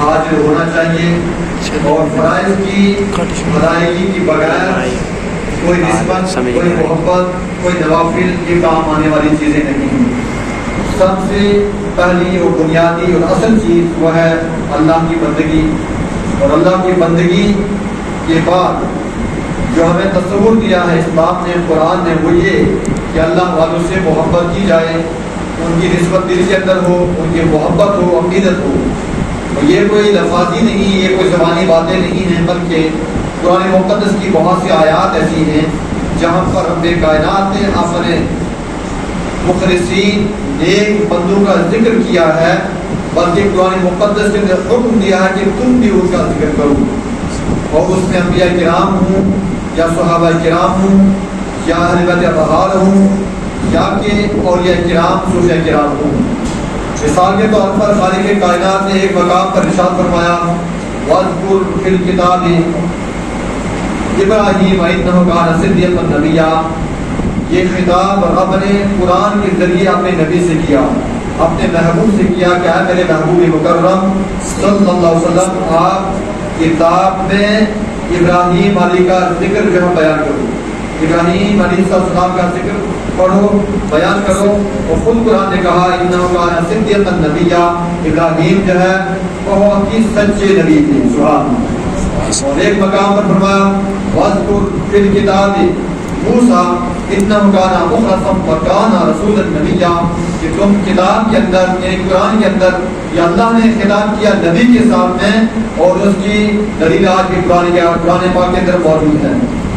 حاضر ہونا چاہیے، اور فرائض کی ادائیگی کی بغیر کوئی نسبت، کوئی محبت، کوئی نوافل یہ کام آنے والی چیزیں نہیں ہیں۔ سب سے پہلی اور بنیادی اور اصل چیز وہ ہے اللہ کی بندگی، اور اللہ کی بندگی کے بعد جو ہمیں تصور دیا ہے اسلام نے، قرآن نے، وہ یہ کہ اللہ والوں سے محبت کی جائے، ان کی نسبت دل کے اندر ہو، ان کی محبت ہو، عقیدت ہو۔ اور یہ کوئی لفاظی نہیں، یہ کوئی زبانی باتیں نہیں ہیں، بلکہ قرآن مقدس کی بہت سی آیات ایسی ہیں جہاں پر رب کائنات نے اپنے مخلصین نیک بندوں کا ذکر کیا ہے، بلکہ قرآن مقدس کے اندر حکم دیا ہے کہ تم بھی ان کا ذکر کرو، اور اس میں انبیاء کرام ہوں یا صحابہ کرام ہوں یا اہل بیت اطہار ہوں یا کہ اولیاء کرام، صوفیاء کرام ہوں۔ مثال کے طور پر خالق کائنات نے ایک مقام پر ارشاد فرمایا وَاذْكُرْ فِي الْكِتَابِ ابراہیم انہ کان صدیقا نبیا۔ یہ خطاب رب نے قرآن کے ذریعے اپنے نبی سے کیا، اپنے محبوب سے کیا کہ اے میرے محبوب مکرم صلی اللہ علیہ وسلم، آپ کتاب میں ابراہیم علیہ کا ذکر جو ہے بیان کرو، ابراہیم علیہ السلام کا ذکر پڑھو، بیان کرو۔ اور خود قرآن نے کہا انہ کان صدیقا نبیا، ابراہیم جو ہے بہت ہی سچے نبی تھے، سبحان اللہ۔ اور ایک مقام پر فرمایا وَاذْكُرْ فِي الْكِتَابِ موسیٰ اِنَّهُ كَانَ مُخْلَصًا وَكَانَ رَسُولًا نَبِيًّا، کہ تم کتاب کے اندر یعنی قرآن کے اندر یہ اللہ نے خطاب کیا نبی کے سامنے، اور اس کی دلیل آج بھی قرآن پاک کے اندر موجود ہے۔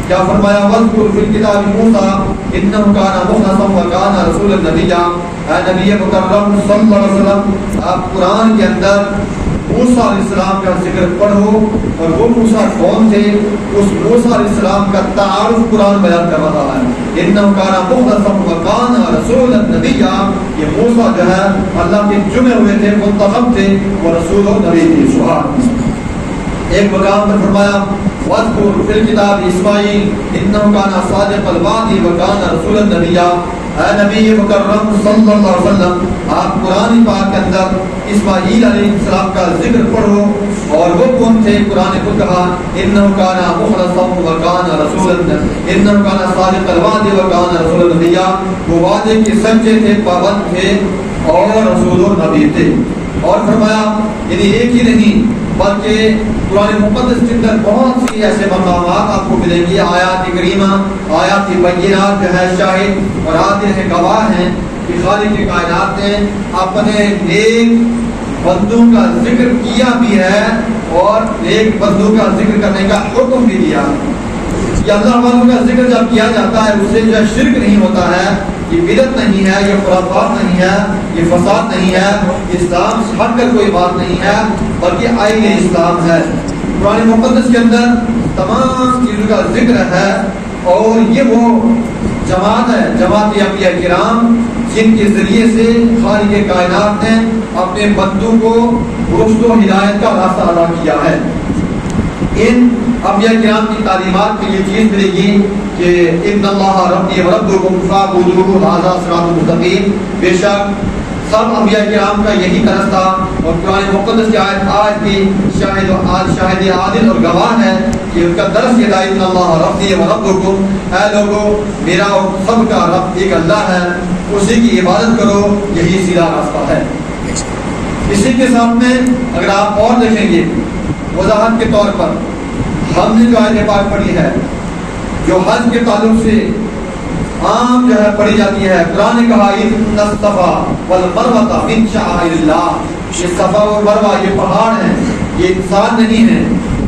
کیا فرمایا وَاذْكُرْ فِي الْكِتَابِ موسیٰ اِنَّهُ كَانَ مُخْلَصًا وَكَانَ رَسُولًا نَبِيًّا۔ اے نبی مکرم صلی اللہ علیہ وسلم، آپ قرآن کے اندر موسیٰ علیہ السلام کا ذکر پڑھو، اور وہ موسیٰ کون تھے؟ اس موسیٰ علیہ السلام کا تعارف قرآن بیان کر رہا ہے۔ اِنَّهُ كَانَ مُخْلَصًا وَكَانَ رَسُولًا نَبِيًّا، یہ موسیٰ جو ہے اللہ کے چنے ہوئے تھے، منتخب تھے، وہ رسول و نبی تھے، سبحان اللہ۔ ایک مقام پر فرمایا وَاذْكُرْ فِي الْكِتَابِ اسماعیل اِنَّهُ كَانَ صَادِقَ الْوَعْدِ وَكَانَ رَسُولًا نَبِيًّا۔ اے نبی مکرم صلی اللہ علیہ وسلم، آپ قرآن پاک کے اندر اسماعیل علیہ السلام کا ذکر پڑھو، اور وہ کون تھے؟ قرآن کو کہا انہ کان مخلصا وکان رسولا، انہ کان صادق الوعد وکان رسولا نبیا، وہ وعدے کے سچے تھے، پابند تھے، اور رسول و نبی تھے۔ اور فرمایا یعنی ایک ہی نہیں بلکہ قرآن مقدس کے اندر بہت سی ایسے مقامات آپ کو ملیں گی، آیات کریمہ، آیات بینات جو ہے شاہد اور عادل ہے، گواہ ہیں کہ خالق کائنات نے اپنے نیک بندوں کا ذکر کیا بھی ہے، اور نیک بندوں کا ذکر کرنے کا حکم بھی دیا۔ یہ اللہ والوں کا ذکر جب کیا جاتا ہے اس سے جو شرک نہیں ہوتا ہے، یہ بدعت نہیں ہے، یہ خرافات نہیں ہے، یہ فساد نہیں ہے، اسلام سے ہٹ کر کوئی بات نہیں ہے، بلکہ آئین اسلام ہے۔ قرآن مقدس کے اندر تمام چیزوں کا ذکر ہے، اور یہ وہ جماعت ہے، جماعت انبیاء کرام، جن کے ذریعے سے خالق کائنات نے اپنے بندوں کو رشد و ہدایت کا راستہ ادا کیا ہے۔ ان انبیاء کرام کی تعلیمات میں یہ چیز ملے گی کہ ان اللہ ربی و ربکم فاعبدوہ ھذا صراط مستقیم، بے شک سب انبیاء کرام کا یہی طرز تھا، اور قرآن مقدس کی آیت آج بھی شاہد عادل اور گواہ ہے کہ ان کا درس یہ تھا ان اللہ ربی و ربکم، اے لوگو میرا اور سب کا رب ایک اللہ ہے، اسی کی عبادت کرو، یہی سیدھا راستہ ہے۔ اسی کے ساتھ میں اگر آپ اور دیکھیں گے وضاحت کے طور پر، ہم نے جو آیت پاک پڑھی ہے جو حج کے تعلق سے عام جو ہے پڑھی جاتی ہے، قرآن نے کہا ان الصفا والمروہ من شعائر اللہ، یہ صفا اور مروہ یہ پہاڑ ہیں، یہ انسان نہیں ہیں،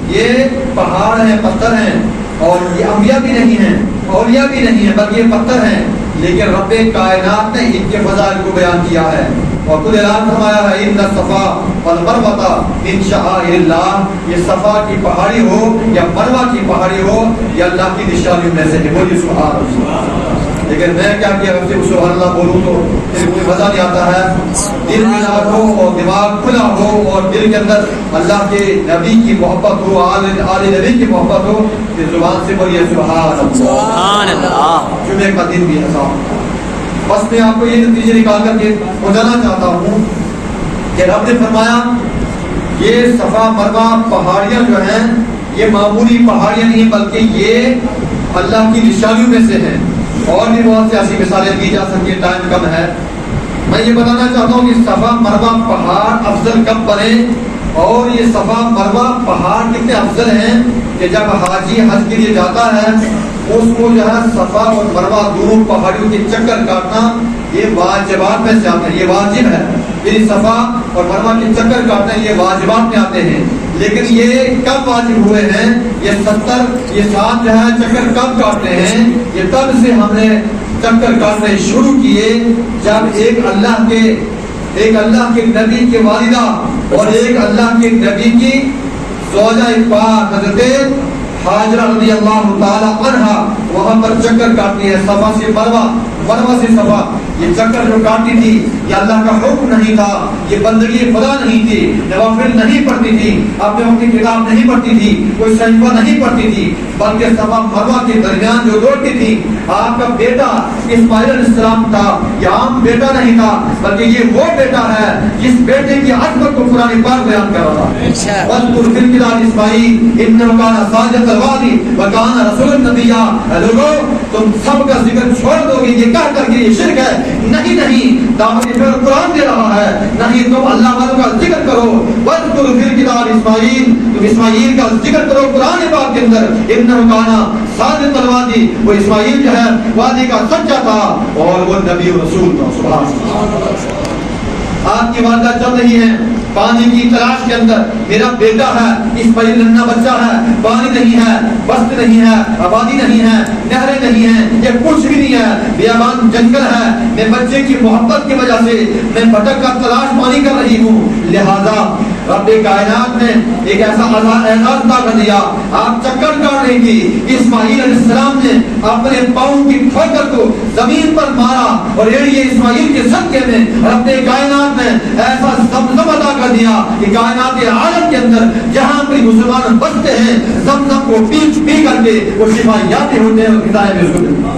یہ پہاڑ ہیں، پتھر ہیں، اور یہ انبیاء بھی نہیں ہیں، اولیاء بھی نہیں ہیں، بلکہ یہ پتھر ہیں، لیکن رب کائنات نے ان کے فضائل کو بیان کیا ہے، اور خود اعلان فرمایا ہے ان الصفا والمروہ من شعائر اللہ، یہ صفا کی پہاڑی ہو یا مروہ کی پہاڑی ہو، یہ اللہ کی نشانیوں میں سے ہے، بولیے سبحان اللہ۔ لیکن میں کیا کیا وقت سبحان اللہ بولوں تو پھر کوئی مزہ نہیں آتا ہے، دل بیدار ہو اور دماغ کھلا ہو، اور دل کے اندر اللہ کے نبی کی محبت ہو، آل نبی کی محبت ہو، پھر زبان سے بولیے سبحان اللہ۔ جمعے کا دن بھی ہے صاحب، بس میں آپ کو یہ نتیجے نکال کر کے بتانا چاہتا ہوں کہ رب نے فرمایا یہ صفا مروہ پہاڑیاں جو ہیں یہ معمولی پہاڑیاں نہیں بلکہ یہ اللہ کی نشانیوں میں سے ہیں. اور بھی بہت سی ایسی مثالیں دی جا سکتی ہیں، ٹائم کم ہے. میں یہ بتانا چاہتا ہوں کہ صفا مروہ پہاڑ افضل کب بنے اور یہ صفا مروہ پہاڑ کتنے افضل ہیں کہ جب حاجی حج کے لیے جاتا ہے اس کو جو ہے صفا اور مروہ دونوں پہاڑیوں کے چکر کاٹنا یہ واجبات میں سے آتے ہیں، یہ واجب ہے. یعنی صفا اور مروہ کے چکر کاٹنا یہ واجبات میں آتے ہیں. لیکن یہ کب واجب ہوئے ہیں؟ یہ 7 جو ہے چکر کب کاٹنے ہیں؟ یہ تب سے ہم نے چکر کاٹنے شروع کیے جب ایک اللہ کے نبی کی والدہ اور ایک اللہ کے نبی کی زوجہ پاک حضرت حاجرہ رضی اللہ تعالی عنہا وہاں پر چکر کاٹتی ہے صفا سے مروہ، مروہ سے صفا. یہ چکر جو کاٹتی تھی یہ اللہ کا حکم نہیں تھا، یہ بندگی خدا نہیں تھی، نوافل نہیں پڑھتی تھی، اپنے وقت کی کتاب نہیں پڑھتی تھی، کوئی صحیفہ نہیں پڑھتی تھی، بلکہ صفا مروہ کے درمیان جو دوڑتی تھی. آپ کا بیٹا اسماعیل علیہ السلام تھا، یہ عام بیٹا نہیں تھا بلکہ یہ وہ بیٹا ہے جس بیٹے کی عظمت کو قرآن پاک بیان کر رہا ہے. وَاذْكُرْ فِي الْكِتَابِ إِسْمَاعِيلَ إِنَّهُ كَانَ صَادِقَ الْوَعْدِ وَكَانَ رَسُولًا نَبِيًّا. لوگوں تم سب کا ذکر چھوڑ دو گے یہ کہہ کر کے یہ شرک ہے. نہیں دعوت قرآن دے رہا ہے، نہیں تم اللہ والوں کا ذکر کرو. وَاذْكُرْ فِي الْكِتَابِ إِسْمَاعِيلَ، تم اسماعیل کا ذکر کرو قرآن پاک کے اندر. إِنَّهُ كَانَ صَادِقَ الْوَعْدِ، وہ اسماعیل جو ہے وعدے کا سچا تھا اور وہ نبی و رسول تھا. سبحان اللہ. آپ کی والدہ چل رہی ہے پانی کی تلاش کے اندر، میرا بیٹا ہے اسماعیل ننھا بچہ ہے، پانی نہیں ہے، بست نہیں ہے، آبادی نہیں ہے، نہریں نہیں ہیں، یہ کچھ بھی نہیں ہے، بیابان جنگل ہے. میں بچے کی محبت کی وجہ سے میں بھٹک کر تلاش پانی کر رہی ہوں. لہذا رب کائنات نے ایک ایسا اعزاز عطا کر دیا. آپ چکر کاٹ رہی تھی، اسماعیل علیہ السلام نے اپنے پاؤں کی ٹھوکر کو زمین پر مارا اور یہ اسماعیل کے صدقے میں رب کائنات نے ایسا زمزم عطا کر دیا کہ کائنات عالم کے اندر جہاں کوئی مسلمان بچتے ہیں زمزم کو پی کر کے وہ شفا یافتہ ہوتے ہیں اور ہدایت میں اس کو.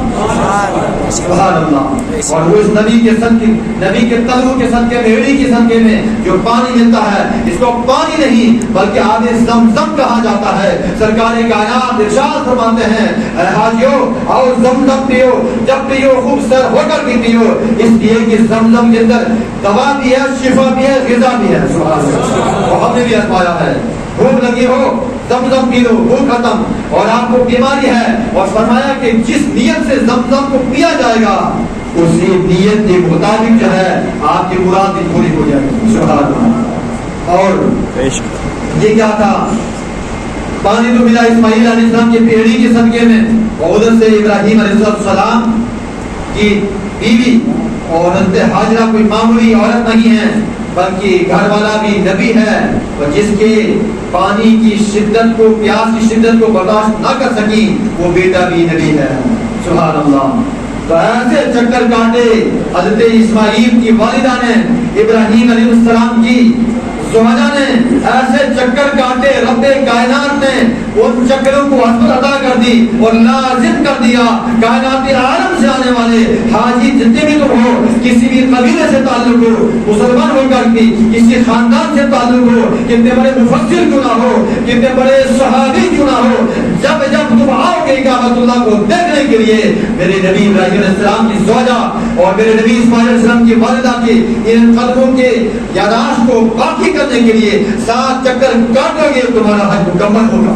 سبحان اللہ. اور وہ اس نبی کے صدقے، نبی کے تلووں کے صدقے میں، ایڑی کے صدقے میں جو پانی ملتا ہے اس کو پانی نہیں بلکہ آب زمزم کہا جاتا ہے. سرکار کائنات ارشاد فرماتے ہیں اے حاجیو اور زمزم پیو، جب پیو خوب سر ہو کر بھی پیو، اس لیے کہ زمزم کے اندر دوا بھی ہے، شفا بھی ہے، غذا بھی ہے. سبحان اللہ. اور ہم نے بھی آزمایا ہے، بھوک لگی ہو زمزم پی لو، بھوک ختم. اور آپ کو بیماری ہے اور فرمایا کہ جس نیت سے زمزم کو پیا جائے گا اسی نیت کے مطابق جو ہے آپ کی مراد پوری ہو جائے گی. سبحان اللہ. اور یہ کیا تھا؟ پانی تو ملا اسماعیل علیہ السلام کی پیڑی کے صدقے میں، اور ادھر سے ابراہیم علیہ السلام کی بیوی اور حضرت حاجرہ کوئی معمولی عورت نہیں ہے بلکہ گھر والا بھی نبی ہے، اور جس کے پانی کی شدت کو، پیاس کی شدت کو برداشت نہ کر سکی وہ بیٹا بھی نبی ہے. سبحان اللہ. تو ایسے چکر کاٹے حضرت اسماعیل کی والدہ نے، ابراہیم علیہ السلام کی زوجہ نے ایسے چکر کاٹے، رب کائنات نے ان چکروں کو حسن عطا کر دی اور لازم کر دیا. کائنات عالم سے آنے والے حاجی جتنے بھی تم ہو، کسی بھی قبیلے سے تعلق ہو، مسلمان ہو کر بھی کسی خاندان سے تعلق ہو، کتنے بڑے مفسر کیوں نہ ہو، کتنے بڑے صحابی کیوں نہ ہو، جب تم آؤ گے کعبۃ اللہ کو دیکھنے کے لیے میرے نبی ابراہیم علیہ السلام کی زوجہ اور میرے نبی اسماعیل علیہ السلام کی والدہ کی ان قدموں کے یاداشت کو باقی کرنے کے لیے 7 چکر کاٹو گے، تمہارا حج مکمل ہوگا.